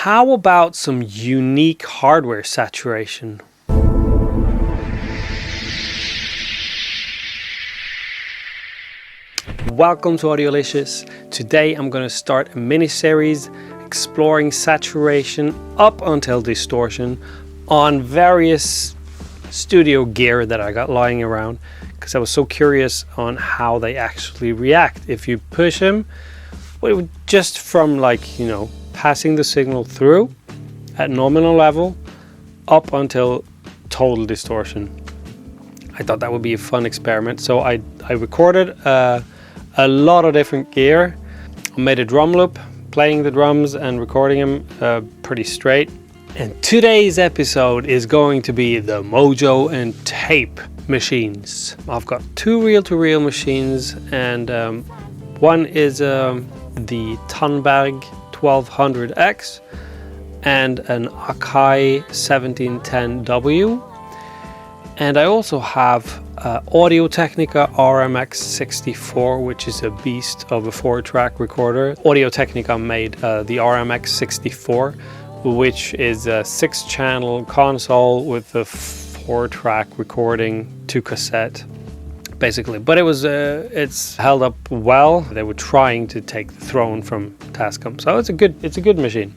how about some unique hardware saturation? Welcome to Audiolicious. Today I'm going to start a mini-series exploring saturation up until distortion on various studio gear that I got lying around, because I was so curious on how they actually react if you push them. Well, it would just from passing the signal through at nominal level up until total distortion. I thought that would be a fun experiment, so I recorded a lot of different gear. I made a drum loop, playing the drums and recording them pretty straight. And today's episode is going to be the Mojo and tape machines. I've got two reel-to-reel machines, and one is the Tandberg 1200X and an Akai 1710W. And I also have Technica RMX-64, which is a beast of a 4-track recorder. Technica made the RMX-64, which is a 6-channel console with a 4-track recording to cassette, basically. But it's held up well. They were trying to take the throne from Tascam, so it's a good machine.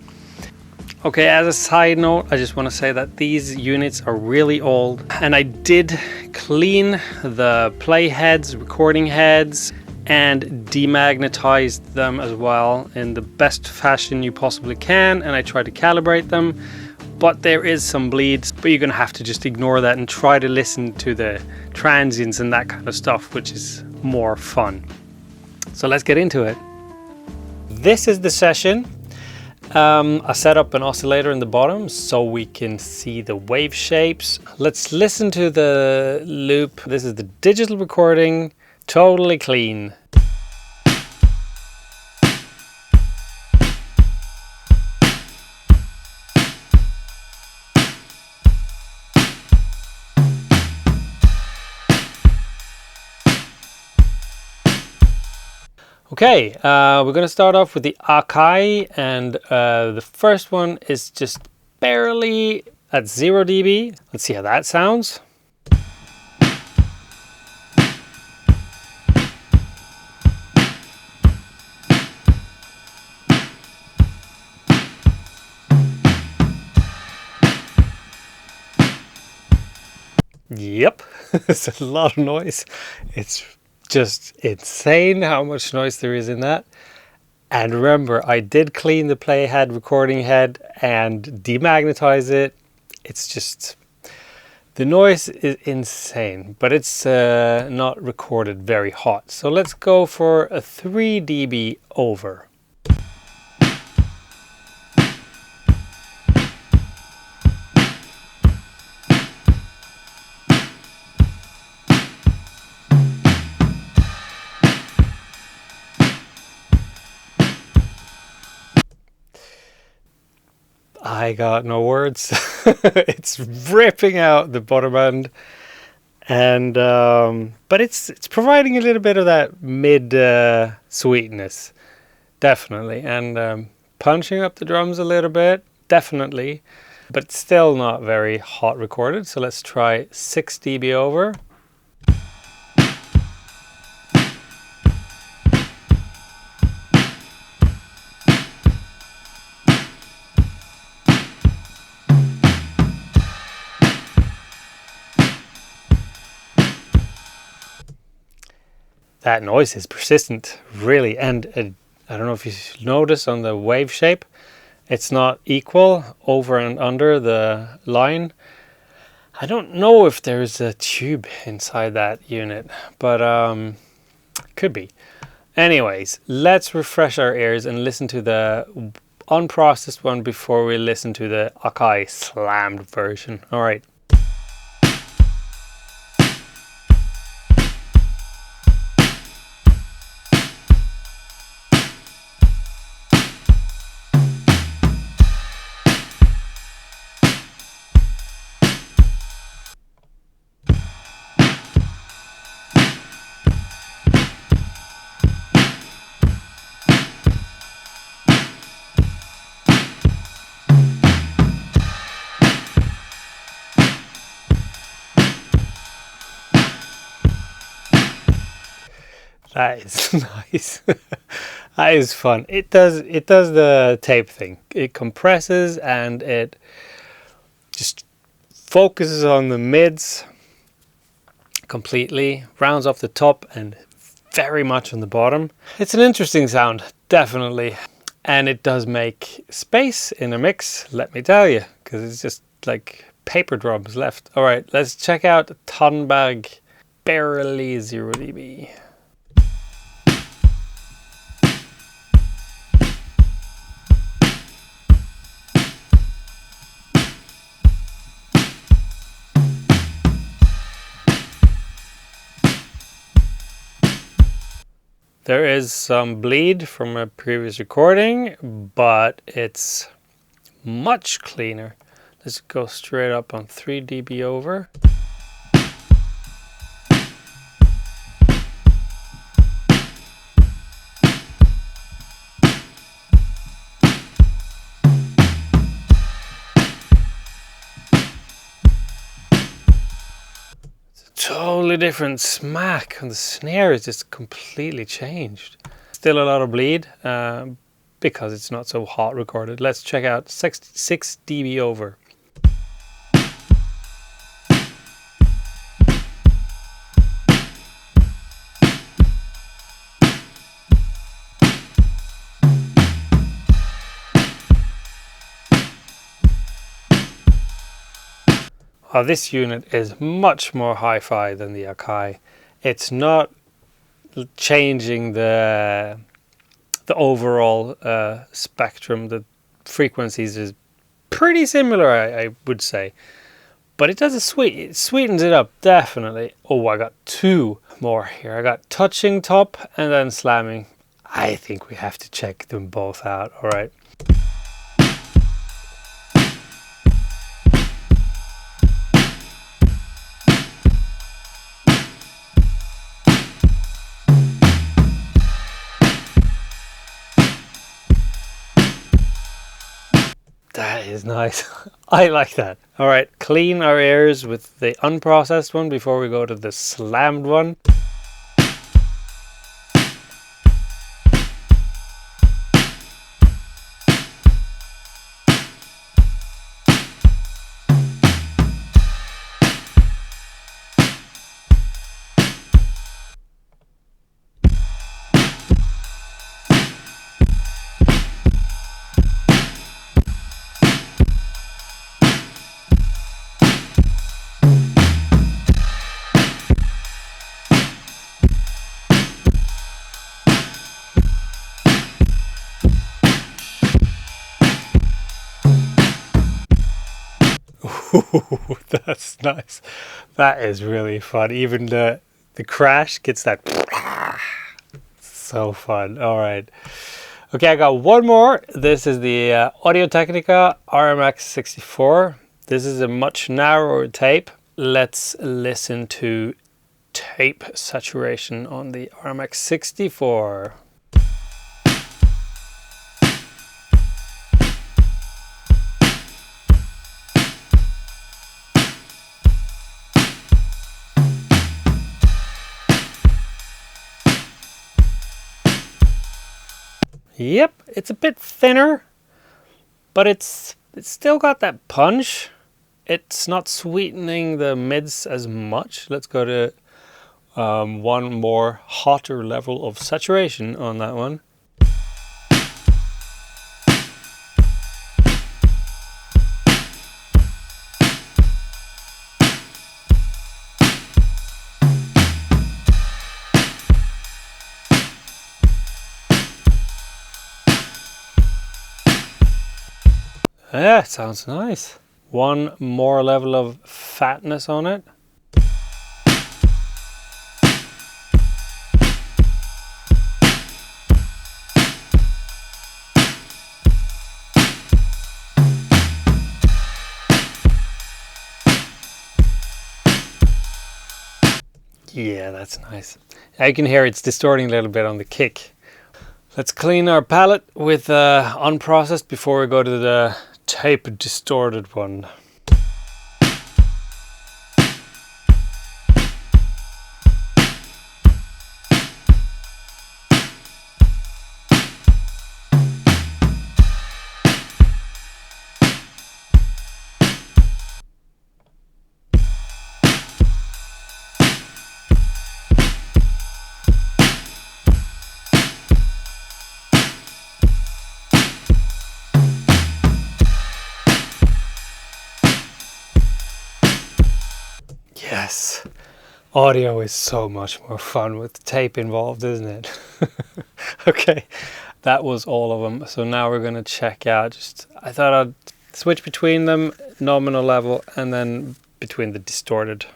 Okay, as a side note, I just want to say that these units are really old, and I did clean the play heads, recording heads, and demagnetized them as well in the best fashion you possibly can, and I tried to calibrate them, but there is some bleeds, but you're going to have to just ignore that and try to listen to the transients and that kind of stuff, which is more fun. So let's get into it. This is the session. I set up an oscillator in the bottom so we can see the wave shapes. Let's listen to the loop. This is the digital recording, totally clean. Okay, we're going to start off with the Akai, and the first one is just barely at 0 dB. Let's see how that sounds. Yep, it's a lot of noise. It's just insane how much noise there is in that. And remember, I did clean the playhead, recording head, and demagnetize it. It's just, the noise is insane, but it's not recorded very hot. So let's go for a 3 dB over. I got no words. It's ripping out the bottom end, and but it's providing a little bit of that mid sweetness, definitely, and punching up the drums a little bit, definitely, but still not very hot recorded. So let's try 6 dB over. That noise is persistent, really, and I don't know if you notice on the wave shape, it's not equal over and under the line. I don't know if there's a tube inside that unit, but could be. Anyways, let's refresh our ears and listen to the unprocessed one before we listen to the Akai Slammed version. All right. That is nice. That is fun. It does the tape thing. It compresses and it just focuses on the mids completely, rounds off the top and very much on the bottom. It's an interesting sound, definitely. And it does make space in a mix, let me tell you, because it's just like paper drums left. All right, let's check out Tandberg barely 0 dB. There is some bleed from a previous recording, but it's much cleaner. Let's go straight up on 3 dB over. Totally different smack on the snare. Is just completely changed. Still a lot of bleed because it's not so hot recorded. Let's check out 6 dB over. Oh, this unit is much more hi-fi than the Akai. It's not changing the overall spectrum. The frequencies is pretty similar, I would say. But it does it sweetens it up, definitely. Oh, I got 2 more here. I got touching top and then slamming. I think we have to check them both out, all right? That is nice. I like that. All right, clean our ears with the unprocessed one before we go to the slammed one. Ooh, that's nice. That is really fun. Even the crash gets that. So fun. All right. Okay, I got one more. This is the Audio-Technica RMX-64. This is a much narrower tape. Let's listen to tape saturation on the RMX-64. Yep, it's a bit thinner, but it's still got that punch. It's not sweetening the mids as much. Let's go to one more hotter level of saturation on that one. Yeah, it sounds nice. One more level of fatness on it. Yeah, that's nice. Now you can hear it's distorting a little bit on the kick. Let's clean our palette with unprocessed before we go to the tape distorted one. Yes, audio is so much more fun with tape involved, isn't it? Okay, that was all of them. So now we're gonna check out, I thought I'd switch between them, nominal level, and then between the distorted.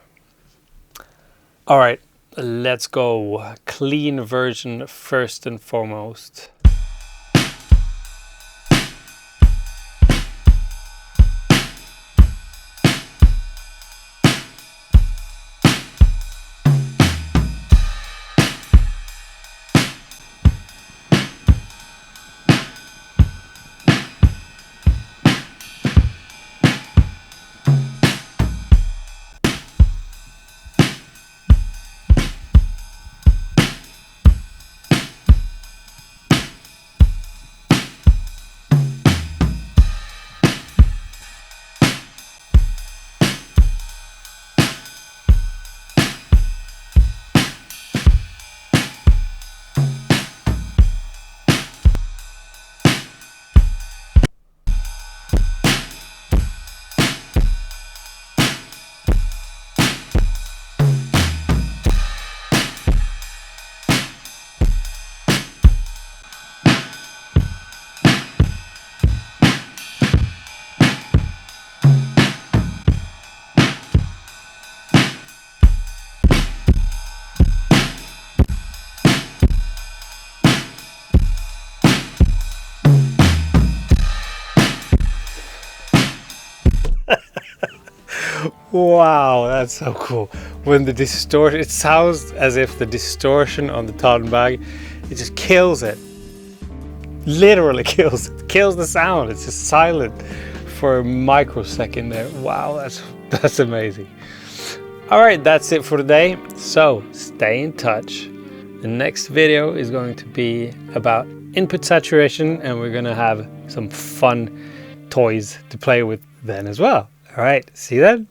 All right, let's go. Clean version first and foremost. Wow, that's so cool. When the distortion, it sounds as if the distortion on the Tandberg, it just kills it. Literally kills it. Kills the sound. It's just silent for a microsecond there. Wow, that's amazing. All right, that's it for today. So stay in touch. The next video is going to be about input saturation, and we're gonna have some fun toys to play with then as well. All right, see you then.